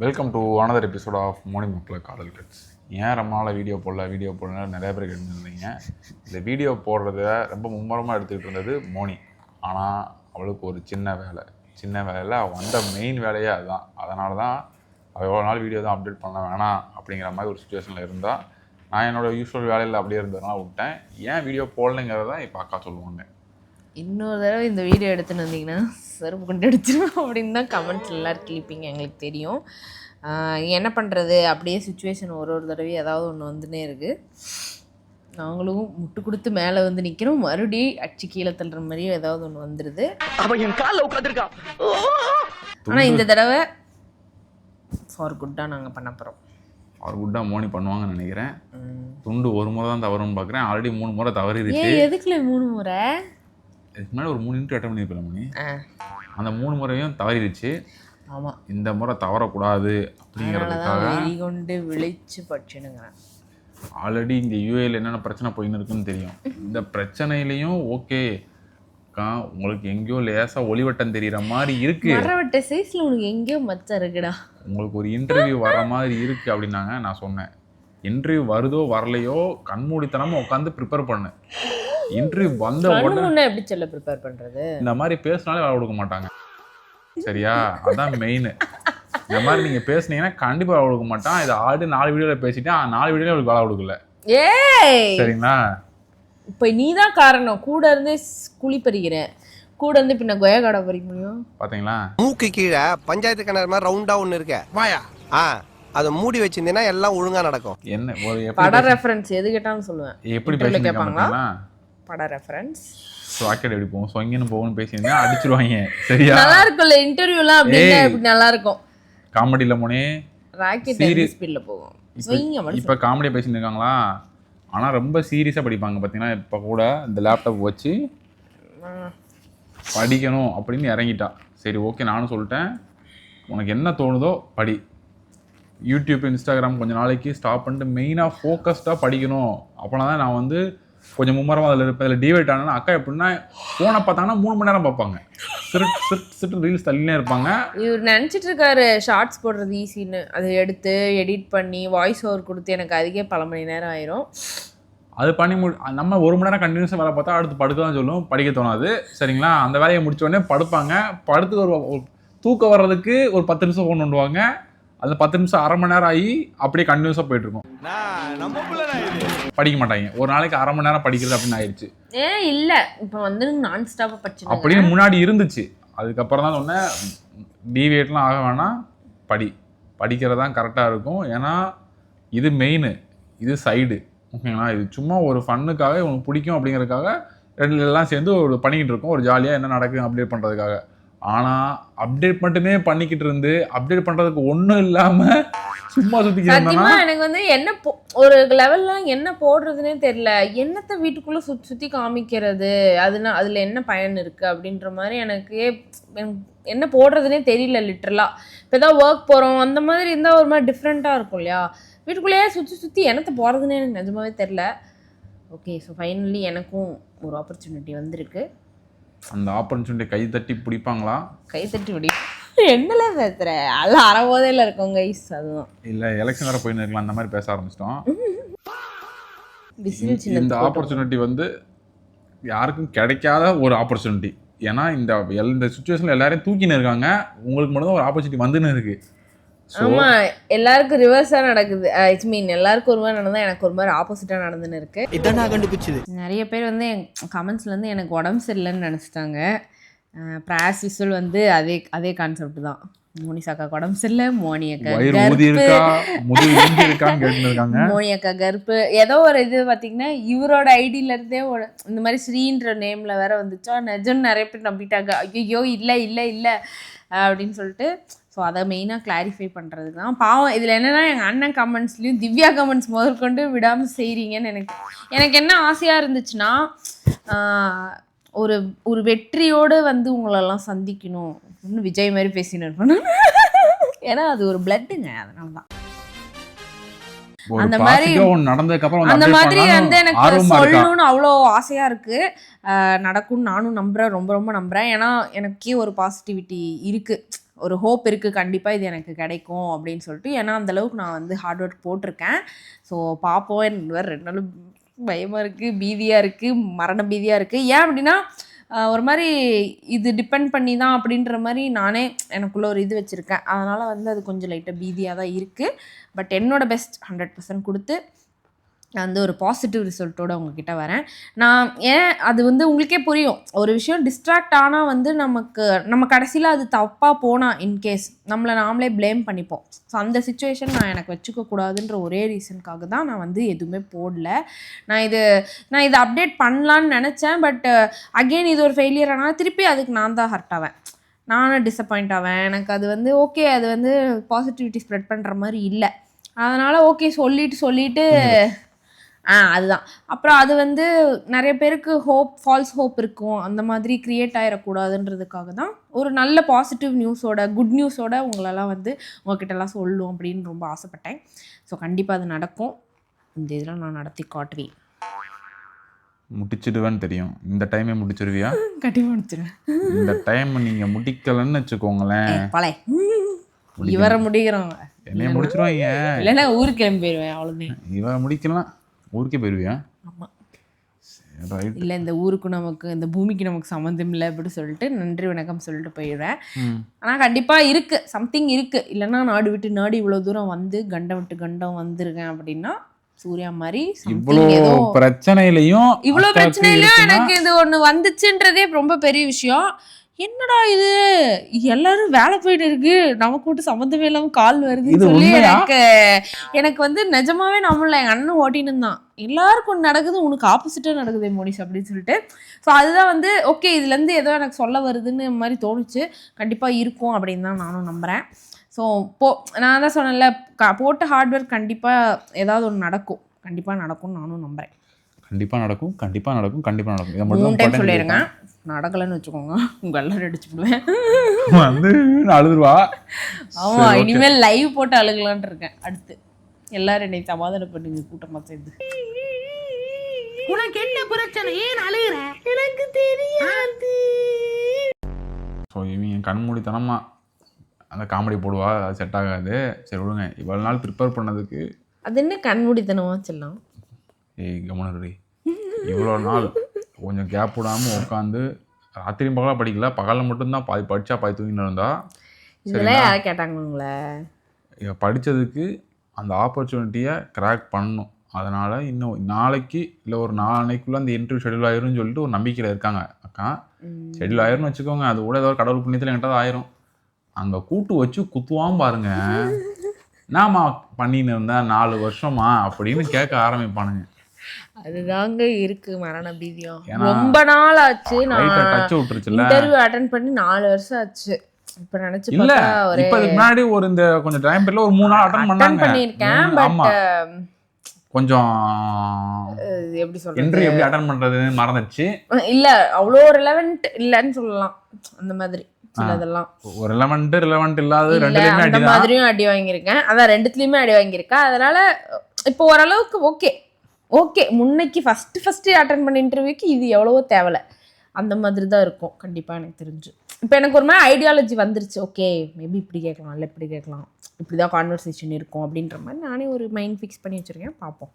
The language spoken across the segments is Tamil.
Welcome to another episode of மோனி மக்கள் காதல் கட்ஸ். ஏன் ரொம்ப நாள் வீடியோ போடல நிறைய பேர் கேட்டுருந்தீங்க. இந்த வீடியோ போடுறத ரொம்ப மும்முரமாக எடுத்துக்கிட்டு இருந்தது மோனி. ஆனால் அவளுக்கு ஒரு சின்ன வேலையில் அவள் வந்த மெயின் வேலையே அதுதான். அதனால தான் அவள் எவ்வளோ நாள் வீடியோ தான் அப்டேட் பண்ண வேணாம் அப்படிங்கிற மாதிரி ஒரு சுச்சுவேஷனில் இருந்தால், நான் என்னோடய யூஸ்வல் வேலையில் அப்படியே இருந்ததுனால விட்டேன். ஏன் வீடியோ போடலைங்கிறத இப்போ அக்கா சொல்லுவாங்க. இன்னொரு தடவை இந்த வீடியோ எடுத்துன்னு வந்தீங்கன்னா செருப்பு கொண்டு அடிச்சிடும் அப்படின்னு தான் கமெண்ட்ஸ் எல்லோரும் கிளிப்பிங்க, எங்களுக்கு தெரியும். என்ன பண்ணுறது, அப்படியே சுச்சுவேஷன் ஒரு தடவை ஏதாவது ஒன்று வந்துன்னே இருக்குது. நாங்களும் முட்டு கொடுத்து மேலே வந்து நிற்கிறோம், மறுபடியும் அடிச்சு கீழே தள்ளுற மாதிரியும் ஏதாவது ஒன்று வந்துடுது. ஆனால் இந்த தடவை ஃபார் குட்டாக நாங்கள் பண்ண போகிறோம். ஃபார் குட்டாக மோனி பண்ணுவாங்கன்னு நினைக்கிறேன். துண்டு ஒரு முறை தான் தவறுன்னு பார்க்குறேன். ஆல்ரெடி 3 முறை தவறிடுச்சு. எதுக்குல 3 முறை? இதுக்கு முன்னாடி ஒரு 3 நிமிஷம் அட்டன் பண்ணியிருப்பேன் மணி. அந்த 3 முறையும் தவறிடுச்சு. ஆமாம், இந்த முறை தவறக்கூடாது அப்படிங்கிறதுக்காக கொண்டு விழிச்சு படிச்சுனுங்கிறேன். ஆல்ரெடி இங்கே யூஏல என்னென்ன பிரச்சனை போயின்னு இருக்குன்னு தெரியும். இந்த பிரச்சனையிலையும் ஓகே உங்களுக்கு எங்கேயோ லேசாக ஒளிவட்டம் தெரிகிற மாதிரி இருக்கு. மரவட்ட சைஸில் உனக்கு எங்கேயோ மச்சம் இருக்குடா. உங்களுக்கு ஒரு இன்டர்வியூ வர மாதிரி இருக்கு அப்படின்னாங்க. நான் சொன்னேன், இன்டர்வியூ வருதோ வரலையோ கண்மூடித்தனமா உட்காந்து ப்ரிப்பேர் பண்ணு. இன்டர்வியூ வந்த உடனே எப்படி சொல்ல ப்ரிப்பேர் பண்றது? இந்த மாதிரி பேசினாலே வேலை கொடுக்க மாட்டாங்க, சரியா? அதான் மெயின். இந்த மாதிரி நீங்க பேசுனீங்கன்னா கண்டிப்பா வேலை கொடுக்க மாட்டான். இதை ஆல்ரெடி 4 வீடியோல பேசிட்டேன், 4 வீடியோல அவளுக்கு வேலை கொடுக்கல. சரிங்களா? இப்ப நீதான் காரணம். கூட இருந்து குழி பறிக்கிற, கூட இருந்து பின்ன கொயா காடை பறிக்க முடியும். பாத்தீங்களா? மூக்கு கீழே பஞ்சாயத்து கிணறு மாதிரி ரவுண்டா ஒண்ணு இருக்க வாயா, அதை மூடி வச்சிருந்தீங்கன்னா எல்லாம் ஒழுங்கா நடக்கும். என்ன பட ரெஃபரன்ஸ் எது கேட்டாலும் சொல்லுவேன். எப்படி பேசுவாங்களா பட ரெஃபரன்ஸ் ராக்கெட் எப்படி போகும், சொங்கன்னு போகும்னு பேசியிருந்தா அடிச்சிருவாங்க. சரியா? நல்லா இருக்கும்ல இன்டர்வியூலாம், அப்படியே இப்படி நல்லா இருக்கும். காமெடியில போனே ராக்கெட் ஸ்பீட்ல போகும். இப்ப காமெடியா பேசிட்டு இருக்காங்களா? ஆனா ரொம்ப சீரியஸா படிப்பாங்க. பாத்தீங்கன்னா இப்ப கூட இந்த லேப்டாப் வச்சு படிக்கணும் அப்படின்னு இறங்கிட்டா. சரி ஓகே, நானும் சொல்லிட்டேன், உனக்கு என்ன தோணுதோ படி. யூடியூப் இன்ஸ்டாகிராம் கொஞ்சம் நாளைக்கு ஸ்டாப் பண்ணிட்டு மெயினாக ஃபோக்கஸ்டாக படிக்கணும். அப்போனா தான் நான் வந்து கொஞ்சம் மும்மரமாக அதில் இருப்பேன். அதில் டிவைட் ஆனால் அக்கா எப்படின்னா ஃபோனை பார்த்தாங்கன்னா 3 மணி நேரம் பார்ப்பாங்க. சிட்டு ரீல்ஸ் தள்ளினே இருப்பாங்க. இவர் நினச்சிட்டு இருக்காரு ஷார்ட்ஸ் போடுறது ஈஸின்னு. அதை எடுத்து எடிட் பண்ணி வாய்ஸ் ஓவர் கொடுத்து எனக்கு அதுக்கே பல மணி நேரம் ஆயிரும். அது பண்ணி நம்ம 1 மணி நேரம் கண்டினியூஸாக வேலை பார்த்தா அடுத்து படுக்க தான் சொல்லும், படிக்க தோணாது. சரிங்களா? அந்த வேலையை முடிச்ச உடனே படுப்பாங்க. படுத்து ஒரு தூக்கம் வர்றதுக்கு ஒரு 10 நிமிஷம் ஃபோன் பண்ணுவாங்க. அந்த 10 நிமிஷம் அரை மணி நேரம் ஆகி அப்படியே கண்டினியூஸாக போயிட்டு இருக்கும். படிக்க மாட்டாங்க. ஒரு நாளைக்கு அரை மணி நேரம் படிக்கிறது அப்படின்னு ஆயிடுச்சு. இல்லை இப்போ வந்து நான் ஸ்டாப்பாக படிச்சு அப்படின்னு முன்னாடி இருந்துச்சு. அதுக்கப்புறம் தான் சொன்னேன், டிவியேட்லாம் ஆக வேணாம், படிக்கிறது தான் கரெக்டாக இருக்கும். ஏன்னா இது மெயின், இது சைடு. ஓகேங்களா? இது சும்மா ஒரு ஃபன்னுக்காக இவனுக்கு பிடிக்கும் அப்படிங்கிறதுக்காக எல்லாம் சேர்ந்து ஒரு பண்ணிக்கிட்டு இருக்கோம், ஒரு ஜாலியாக என்ன நடக்குது அப்டேட் பண்ணுறதுக்காக. ஆனால் அப்டேட் மட்டுமே பண்ணிக்கிட்டு இருந்து அப்டேட் பண்ணுறதுக்கு ஒன்றும் இல்லாமல் சும்மா சுற்றிக்கிட்டு எனக்கு வந்து என்ன ஒரு லெவலில் என்ன போடுறதுனே தெரியல. என்னத்தை வீட்டுக்குள்ளே சுற்றி காமிக்கிறது, அதில் என்ன பயன் இருக்குது அப்படின்ற மாதிரி எனக்கு என்ன போடுறதுனே தெரியல. லிட்ரலாக இப்போ ஏதாவது ஒர்க் போகிறோம் அந்த மாதிரி இருந்தால் ஒரு மாதிரி டிஃப்ரெண்ட்டாக இருக்கும் இல்லையா? வீட்டுக்குள்ளேயே சுற்றி என்னத்தை போகிறதுனே எனக்கு நிஜமாவே தெரில. ஓகே, ஸோ ஃபைனலி எனக்கும் ஒரு ஆப்பர்ச்சுனிட்டி வந்திருக்கு. அந்த ஆப்பர்ச்சுனிட்டி கை தட்டி பிடிப்பாங்களா? கை தட்டி பிடி என்னல பேசுற? அதெல்லாம் அறபோதையில் இருக்கும் கைஸ். அதுதான் இல்லை, எலெக்ஷன் வர போயின்னு இருக்கலாம், அந்த மாதிரி பேச ஆரம்பிச்சிட்டோம். இந்த ஆப்பர்ச்சுனிட்டி வந்து யாருக்கும் கிடைக்காத ஒரு ஆப்பர்ச்சுனிட்டி. ஏன்னா இந்த சுச்சுவேஷனில் எல்லாரையும் தூக்கின்னு இருக்காங்க. உங்களுக்கு மட்டும் தான் ஒரு ஆப்பர்ச்சுனிட்டி வந்துன்னு இருக்கு. ஆமா, எல்லாருக்கும் ரிவர்ஸா நடக்குது. ஐ மீன் எல்லாருக்கும் ஒரு மாதிரி நடந்தா எனக்கு ஒரு மாதிரி ஆப்போசிட்டா நடந்துன்னு இருக்கு. இதான் நான் கண்டுபிடிச்சது. நிறைய பேர் வந்து கமெண்ட்ஸ்ல வந்து எனக்கு உடம்பு சரியில்லைன்னு நினைச்சிட்டாங்க. பிராஸ் விசுவல் வந்து அதே கான்செப்ட் தான். மோனிசாக்கா உடம்பு சரியில்லை, மோனியக்கா கருப்பு ஏதோ ஒரு இது பார்த்தீங்கன்னா இவரோட ஐடியில இருந்தே இந்த மாதிரி ஸ்ரீன்ற நேம்ல வேற வந்துச்சா. நிஜம் நிறைய பேர் நம்பிட்டாங்க. ஐயோ இல்லை இல்லை இல்லை அப்படின்னு சொல்லிட்டு. ஸோ அதை மெயினாக கிளாரிஃபை பண்ணுறதுக்கு தான். பாவம் இதில் என்னென்னா எங்கள் அண்ணன் கமெண்ட்ஸ்லேயும் திவ்யா கமெண்ட்ஸ் முதற்கொண்டு விடாமல் செய்கிறீங்கன்னு எனக்கு என்ன ஆசையாக இருந்துச்சுன்னா, ஒரு வெற்றியோடு வந்து உங்களெல்லாம் சந்திக்கணும். இன்னும் விஜய் மாதிரி பேசின்னு இருக்கணும். ஏன்னா அது ஒரு பிளட்டுங்க, அதனால தான். ஒரு அந்த மாதிரி பாசிட்டிவா ஒன்று நடந்ததுக்கு அப்புறம் அந்த மாதிரி வந்து எனக்கு ஆர்வமா இருக்கா? சொல்லணும்னு அவ்வளோ ஆசையா இருக்கு. நடக்கும்னு நானும் நம்புறேன், ரொம்ப ரொம்ப நம்புறேன். ஏன்னா எனக்கே ஒரு பாசிட்டிவிட்டி இருக்கு, ஒரு ஹோப் இருக்கு, கண்டிப்பா இது எனக்கு கிடைக்கும் அப்படின்னு சொல்லிட்டு. ஏன்னா அந்த அளவுக்கு நான் வந்து ஹார்ட் ஒர்க் போட்டிருக்கேன். ஸோ பார்ப்போம். எனக்கு வேறு 2 நாள் பயமா இருக்கு, பீதியா இருக்கு, மரண பீதியா இருக்கு. ஏன் அப்படின்னா ஒரு மாதிரி இது டிபெண்ட் பண்ணி தான் அப்படின்ற மாதிரி நானே எனக்குள்ள ஒரு இது வச்சுருக்கேன். அதனால் வந்து அது கொஞ்சம் லைட்டாக பீதியாக தான் இருக்குது. பட் என்னோட பெஸ்ட் 100% கொடுத்து நான் வந்து ஒரு பாசிட்டிவ் ரிசல்ட்டோடு உங்ககிட்ட வரேன். நான் ஏன் அது வந்து உங்களுக்கே புரியும், ஒரு விஷயம் டிஸ்ட்ராக்ட் ஆனால் வந்து நம்ம கடைசியில் அது தப்பாக போனால் இன்கேஸ் நம்மளை நாமளே ப்ளேம் பண்ணிப்போம். ஸோ அந்த சுச்சுவேஷன் நான் எனக்கு வச்சுக்கக்கூடாதுன்ற ஒரே ரீசனுக்காக தான் நான் வந்து எதுவுமே போடல. நான் இதை அப்டேட் பண்ணலான்னு நினச்சேன். பட் அகெயின் இது ஒரு ஃபெயிலியர் ஆனால் திருப்பி அதுக்கு நான் தான் ஹர்ட் ஆவேன், நானும் டிசப்பாயிண்ட் ஆவேன். எனக்கு அது வந்து ஓகே, அது வந்து பாசிட்டிவிட்டி ஸ்ப்ரெட் பண்ணுற மாதிரி இல்லை. அதனால் ஓகே சொல்லிட்டு அதுதான். அப்புறம் அது வந்து நிறைய பேருக்கு ஃபால்ஸ் ஹோப் இருக்கும், அந்த மாதிரி க்ரியேட் ஆகிடக்கூடாதுன்றதுக்காக தான் ஒரு நல்ல பாசிட்டிவ் நியூஸோட, குட் நியூஸோட உங்களெல்லாம் வந்து உங்ககிட்டலாம் சொல்லும் அப்படின்னு ரொம்ப ஆசைப்பட்டேன். ஸோ கண்டிப்பாக அது நடக்கும். இந்த இதெல்லாம் நான் நடத்தி காட்டுவேன். முடிச்சிடுவேன்னு தெரியும். இந்த டைமே முடிச்சிருவியா? கண்டிப்பாக முடிச்சிடுவேன். இந்த டைம் நீங்கள் முடிக்கலன்னு வச்சுக்கோங்களேன், பழைய இவரை முடிக்கிறவங்க என்னைய முடிச்சிருவாங்க. இல்லைன்னா ஊருக்கு கிளம்பி போயிடுவேன், அவ்வளோதான். இவரை முடிக்கலாம், ஊருக்கே போயிருவியா? ஆமாம். ரைட். இல்லை, இந்த ஊருக்கு நமக்கு, இந்த பூமிக்கு நமக்கு சம்மந்தம் இல்லை அப்படின்னு சொல்லிட்டு நன்றி வணக்கம் சொல்லிட்டு போயிடுவேன். ஆனால் கண்டிப்பாக இருக்குது, சம்திங் இருக்குது. இல்லைன்னா நாடு விட்டு நாடு இவ்வளோ தூரம் வந்து கண்டம் விட்டு கண்டம் வந்திருக்கேன் அப்படின்னா சூர்யா மாதிரி இவ்வளோ பிரச்சனையிலையும் எனக்கு இது ஒன்று வந்துச்சுன்றதே ரொம்ப பெரிய விஷயம். என்னடா இது, எல்லாரும் வேலை போயிட்டு இருக்கு, நமக்கு மட்டும் சம்மந்தமே இல்லாமல் கால் வருதுன்னு சொல்லி எனக்கு வந்து நிஜமாவே நம்மள எங்கள் அண்ணன் ஓட்டின்னு தான், எல்லாருக்கும் ஒன்று நடக்குது, உனக்கு ஆப்போசிட்டாக நடக்குது மோனிஷ் அப்படின்னு சொல்லிட்டு. ஸோ அதுதான் வந்து ஓகே, இதுலேருந்து ஏதோ எனக்கு சொல்ல வருதுன்னு மாதிரி தோணுச்சு. கண்டிப்பாக இருக்கும் அப்படின்னு தான் நானும் நம்புகிறேன். ஸோ நான் தான் சொன்னேன்ல, போட்ட ஹார்ட் ஒர்க் கண்டிப்பாக ஏதாவது ஒன்று நடக்கும், கண்டிப்பாக நடக்கும்னு நானும் நம்புகிறேன். கண்டிப்பாக நடக்கும், கண்டிப்பாக நடக்கும், கண்டிப்பாக நடக்கும். இதை 3 டைம் சொல்லிடுங்க, நடக்கலைன்னு வச்சுக்கோங்க உங்கள் எல்லாரும் அடிச்சுடுவேன் வந்து அழுதுருவா. ஆமாம், இனிமேல் லைவ் போட்டு அழுகலான் இருக்கேன். அடுத்து எல்லாரும் என்னை சமாதானம் பண்ணுங்க கூட்டமாக சேர்ந்து. உனக்கு என்ன பிரச்சனை, ஏன் அழுகிற? எனக்கு தெரியாது. ஸோ இவங்க கண்மூடித்தனமா அந்த காமெடி போடுவா, அது செட் ஆகாது. சரி விடுங்க, இவ்வளோ நாள் ப்ரிப்பேர் பண்ணதுக்கு. அது என்ன கண்மூடித்தனமா சொல்லலாம்? கவனரி, இவ்வளோ நாள் கொஞ்சம் கேப் விடாமல் உட்காந்து ராத்திரியும் பகலாக படிக்கல, பகலில் மட்டும்தான் பாதி படித்தா பாதி தூங்கின்னு இருந்தா. இதெல்லாம் யாரை கேட்டாங்க உங்களை? படித்ததுக்கு அந்த ஆப்பர்ச்சுனிட்டியை கிராக் பண்ணணும். அதனால் இன்னும் நாளைக்கு இல்லை ஒரு 4 நாளைக்குள்ளே அந்த இன்டர்வியூ ஷெடியூல் ஆயிரும்னு சொல்லிட்டு ஒரு நம்பிக்கையில் இருக்காங்க அக்கா. ஷெடியூல் ஆயிரும்னு வச்சுக்கோங்க, அது கூட ஏதோ கடவுள் புண்ணியத்தில் என்கிட்ட ஆயிரும். அங்கே கூட்டு வச்சு குத்துவான் பாருங்க, நாம பண்ணின்னு இருந்தேன் 4 வருஷமா அப்படின்னு கேட்க ஆரம்பிப்பானுங்க. அதுதாங்க இருக்கு மரண பீதியம். ரொம்ப நாள் ஆச்சு, நான் இன்டர்வியூ அட்டெண்ட் பண்ணி 4 வருஷம் ஆச்சு. இப்ப நினைச்சு இல்ல, பார்த்தா ஒரே இப்ப இதுக்கு முன்னாடி ஒரு இந்த கொஞ்சம் டைம் பீரியட்ல ஒரு 3 நாள் அட்டெண்ட் பண்ணிருக்கேன். பட் கொஞ்சம் எப்படி சொல்றது, இன்டர்வியூ எப்படி அட்டெண்ட் பண்றதுன்னு மறந்துச்சு. இல்ல அவ்வளோ ரிலவென்ட் இல்லன்னு சொல்லலாம். அந்த மாதிரி சிலதெல்லாம் ஒரு ரிலவென்ட் இல்லாத ரெண்டுலயுமே அந்த மாதிரியும் அடி வாங்கியிருக்கேன். அதான் 2த்துலயுமே அடி வாங்கியிருக்கேன். அதனால இப்போ ஓரளவுக்கு ஓகே முன்னைக்கு ஃபர்ஸ்ட் அட்டெண்ட் பண்ண இன்டர்வியூக்கு இது எவ்வளவோ தேவலை, அந்த மாதிரி தான் இருக்கும் கண்டிப்பாக எனக்கு தெரிஞ்சு. இப்போ எனக்கு ஒரு மாதிரி ஐடியாலஜி வந்துருச்சு. ஓகே மேபி இப்படி கேட்கலாம், இல்லை இப்படி கேட்கலாம், இப்படி தான் கான்வர்சேஷன் இருக்கும் அப்படின்ற மாதிரி நானே ஒரு மைண்ட் ஃபிக்ஸ் பண்ணி வச்சுருக்கேன். பார்ப்போம்.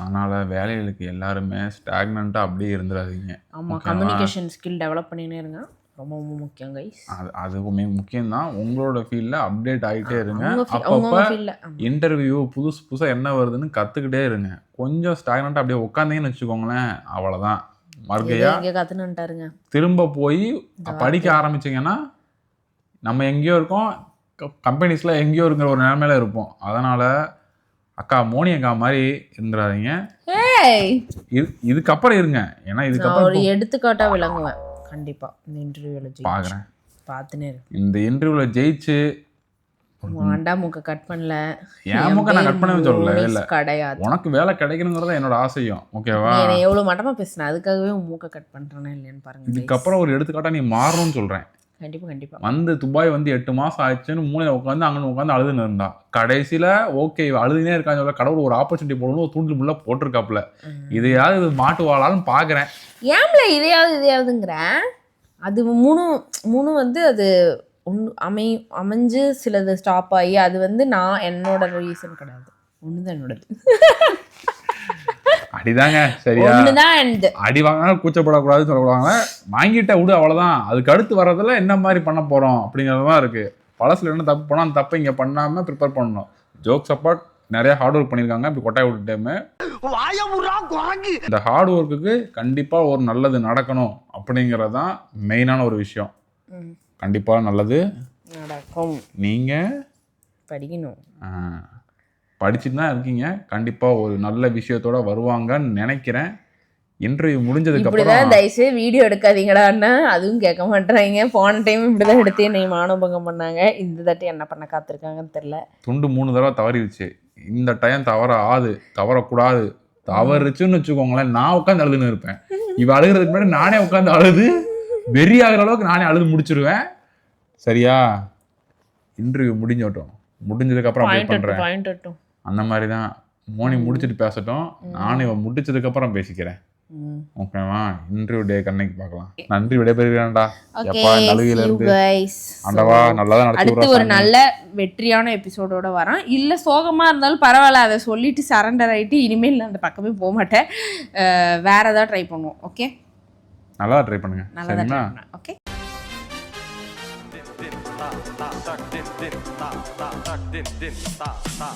அதனால் வேலைகளுக்கு எல்லாருமே ஸ்டாக்னண்ட்டாக அப்படியே இருந்துடாதீங்க. ஆமாம், கம்யூனிகேஷன் ஸ்கில் டெவலப் பண்ணினே இருங்க, ரொம்ப ரொம்ப முக்கியம் கைஸ். அதுவுமே முக்கியம்தான். உங்களோட ஃபீல்டில் அப்டேட் ஆகிட்டே இருங்க. அப்பப்போ இன்டர்வியூ புதுசாக என்ன வருதுன்னு கற்றுக்கிட்டே இருங்க. கொஞ்சம் ஸ்டாக்னண்ட்டாக அப்படியே உட்காந்தீங்கன்னு வச்சுக்கோங்களேன், அவ்வளோதான். மறுக்கையா கற்றுனுட்டாருங்க. திரும்ப போய் படிக்க ஆரம்பிச்சிங்கன்னா நம்ம எங்கேயோ இருக்கோம், கம்பெனிஸில் எங்கேயோ இருக்கிற ஒரு நிலைமையில இருப்போம். அதனால் அக்கா மோனி அக்கா மாதிரி இருந்துடாதீங்க. இதுக்கப்புறம் இருங்க, ஏன்னா இதுக்கப்புறம் ஒரு எடுத்துக்காட்டாக விளங்குவேன் கண்டிப்பாக. இந்த இன்டர்வியூவில் பார்க்குறேன், பார்த்துனே இருக்கு. இந்த இன்டர்வியூவில் ஜெயிச்சு ஆண்டா மூக்க கட் பண்ணல, என் மூக்க நான் கட் பண்ணவே சொல்லல. இல்லை கிடையாது, உனக்கு வேலை கிடைக்கணுங்கிறத என்னோட ஆசையும். ஓகேவா? நீ எவ்வளோ மட்டமாக பேசுனேன், அதுக்காகவே மூக்க கட் பண்ணுறேன்னா இல்லையான்னு பாருங்க. இதுக்கப்புறம் ஒரு எடுத்துக்காட்டாக நீ மாறணும்னு சொல்கிறேன். கண்டிப்பா வந்து துபாய் வந்து 8 மாசம் ஆயிடுச்சுன்னு மூலையில உட்காந்து அங்கே உட்காந்து அழுதுன்னு இருந்தா. கடைசியில ஓகே அழுதுனே இருக்கான்னு சொல்ல கடவுள் ஒரு ஆப்பர்ச்சுனிட்டி போடணும், ஒரு தூண்டில் முள்ள போட்டிருக்காப்புல. இதையாவது மாட்டுவாளான்னு பாக்குறேன். ஏன்ல இதையாவதுங்கிற அது மூணு வந்து அது அமைஞ்சு சிலது ஸ்டாப் ஆகி அது வந்து நான் என்னோட ரீசன் கிடையாது. ஒண்ணுதான் என்னோடது. அடிதாங்க சரியா, அடி வாங்கினாலும் கூச்சப்படக்கூடாதுன்னு சொல்லக்கூடாங்க. வாங்கிட்ட விடு அவ்வளவுதான். அதுக்கு அடுத்து வர்றதுல என்ன மாதிரி பண்ண போறோம் அப்படிங்கறதுதான் இருக்கு. பழசுல என்ன தப்பு பண்ணா அந்த தப்பை இங்க பண்ணாம ப்ரிப்பேர் பண்ணணும். ஜோக் சப்போர்ட் நிறைய ஹார்ட் ஒர்க் பண்ணியிருக்காங்க. இப்படி கொட்டாய் விட்டுட்டேமே இந்த ஹார்ட் ஒர்க்குக்கு கண்டிப்பா ஒரு நல்லது நடக்கணும் அப்படிங்கறதுதான் மெயினான ஒரு விஷயம். கண்டிப்பா நல்லது நடக்கும். நீங்க படிக்கணும், படிச்சுட்டு தான் இருக்கீங்க. கண்டிப்பா ஒரு நல்ல விஷயத்தோட வருவாங்கன்னு நினைக்கிறேன். இன்டர்வியூ முடிஞ்சதுக்கு அப்புறம் தயவுசெய்து வீடியோ எடுக்காதீங்கடான்னு அதுவும் கேட்க மாட்டாங்க. போன டைம் இப்படிதான் எடுத்து என்னை மானபங்கம் பண்ணாங்க. இந்த தட்டி என்ன பண்ண காத்திருக்காங்கன்னு தெரியல. துண்டு 3 தடவை தவறிடுச்சு. இந்த டைம் தவறக்கூடாது. தவறுச்சுன்னு வச்சுக்கோங்களேன், நான் உட்காந்து அழுதுன்னு இருப்பேன். இவ அழுகிறதுக்கு முன்னாடி நானே உட்காந்து அழுது வெறி ஆகிற அளவுக்கு நானே அழுது முடிச்சிருவேன். சரியா? இன்டர்வியூ முடிஞ்சதுக்கு அப்புறம் அப்டேட் பண்றேன். அந்த மாதிரி தான் மோனி முடிச்சுட்டு பேசட்டும். நானும் இவன் முடிச்சதுக்கு அப்புறம் பேசிக்கிறேன். ஓகேவா? இன்டர்வியூ டே கண்ணைக்கு பார்க்கலாம். நன்றி, விடைபெறுகிறேன்டா. எப்பா நலுகையில இருந்து ஆண்டவா நல்லதா நடத்தி அடுத்து ஒரு நல்ல வெற்றியான எபிசோடோட வரேன். இல்ல சோகமா இருந்தாலும் பரவாயில்ல, அதை சொல்லிட்டு சரண்டர் ஆயிட்டு இனிமேல் அந்த பக்கமே போக மாட்டேன். வேற ஏதாவது ட்ரை பண்ணுவோம். ஓகே, நல்லா ட்ரை பண்ணுங்க. சரிங்களா? Okay. din din ta ta din din ta ta